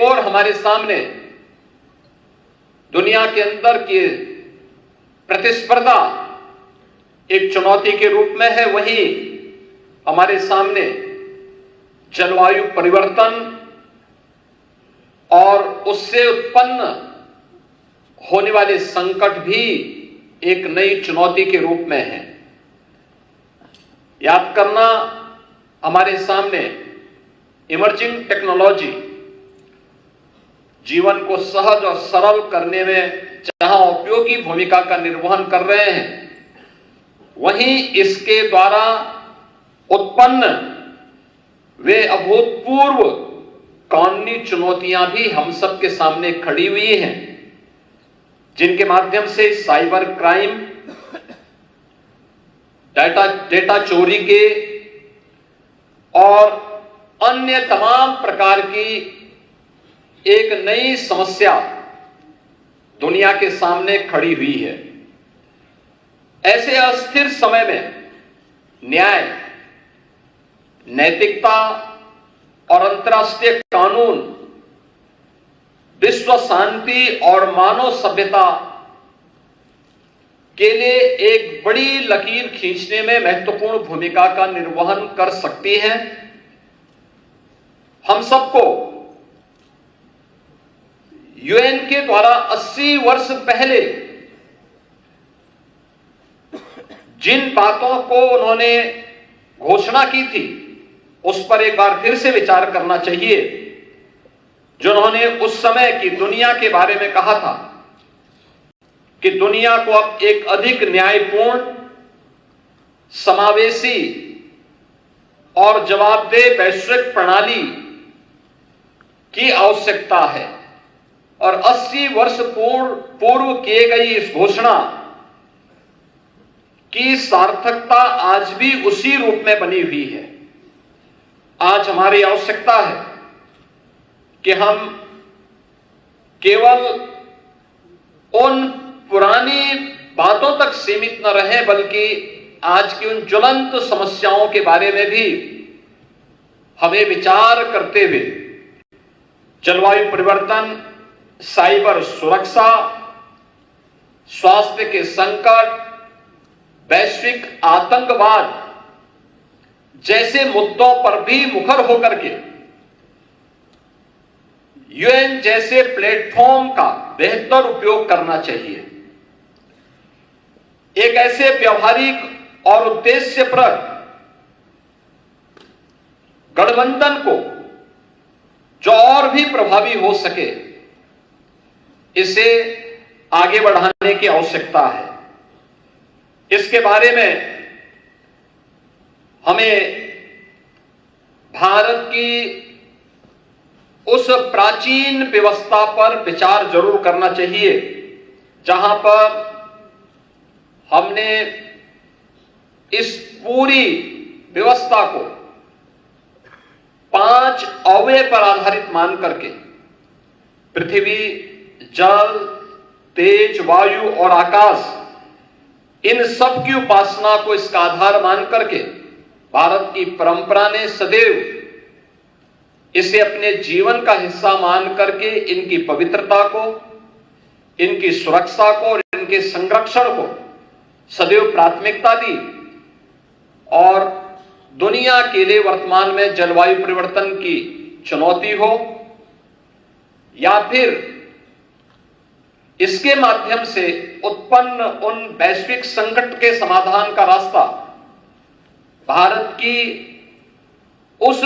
ओर हमारे सामने दुनिया के अंदर की प्रतिस्पर्धा एक चुनौती के रूप में है, वहीं हमारे सामने जलवायु परिवर्तन और उससे उत्पन्न होने वाले संकट भी एक नई चुनौती के रूप में है। याद करना, हमारे सामने इमर्जिंग टेक्नोलॉजी जीवन को सहज और सरल करने में जहां उपयोगी भूमिका का निर्वहन कर रहे हैं, वहीं इसके द्वारा उत्पन्न वे अभूतपूर्व कानूनी चुनौतियां भी हम सब के सामने खड़ी हुई हैं, जिनके माध्यम से साइबर क्राइम, डेटा चोरी के और अन्य तमाम प्रकार की एक नई समस्या दुनिया के सामने खड़ी हुई है। ऐसे अस्थिर समय में न्याय, नैतिकता और अंतर्राष्ट्रीय कानून विश्व शांति और मानव सभ्यता के लिए एक बड़ी लकीर खींचने में महत्वपूर्ण भूमिका का निर्वहन कर सकती है। हम सबको यूएन के द्वारा 80 वर्ष पहले जिन बातों को उन्होंने घोषणा की थी, उस पर एक बार फिर से विचार करना चाहिए, जो उन्होंने उस समय की दुनिया के बारे में कहा था कि दुनिया को अब एक अधिक न्यायपूर्ण, समावेशी और जवाबदेह वैश्विक प्रणाली की आवश्यकता है। और 80 वर्ष पूर्व किए गई इस घोषणा की सार्थकता आज भी उसी रूप में बनी हुई है। आज हमारी आवश्यकता है कि हम केवल उन पुरानी बातों तक सीमित न रहें, बल्कि आज की उन ज्वलंत समस्याओं के बारे में भी हमें विचार करते हुए जलवायु परिवर्तन, साइबर सुरक्षा, स्वास्थ्य के संकट, वैश्विक आतंकवाद जैसे मुद्दों पर भी मुखर होकर के यूएन जैसे प्लेटफॉर्म का बेहतर उपयोग करना चाहिए। एक ऐसे व्यवहारिक और उद्देश्यप्रद गठबंधन को जो और भी प्रभावी हो सके, इसे आगे बढ़ाने की आवश्यकता है। इसके बारे में हमें भारत की उस प्राचीन व्यवस्था पर विचार जरूर करना चाहिए, जहां पर हमने इस पूरी व्यवस्था को 5 अवयव पर आधारित मान करके पृथ्वी, जल, तेज, वायु और आकाश, इन सब की उपासना को इसका आधार मान करके भारत की परंपरा ने सदैव इसे अपने जीवन का हिस्सा मान करके इनकी पवित्रता को, इनकी सुरक्षा को और इनके संरक्षण को सदैव प्राथमिकता दी। और दुनिया के लिए वर्तमान में जलवायु परिवर्तन की चुनौती हो या फिर इसके माध्यम से उत्पन्न उन वैश्विक संकट के समाधान का रास्ता, भारत की उस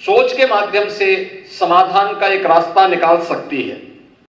सोच के माध्यम से समाधान का एक रास्ता निकाल सकती है।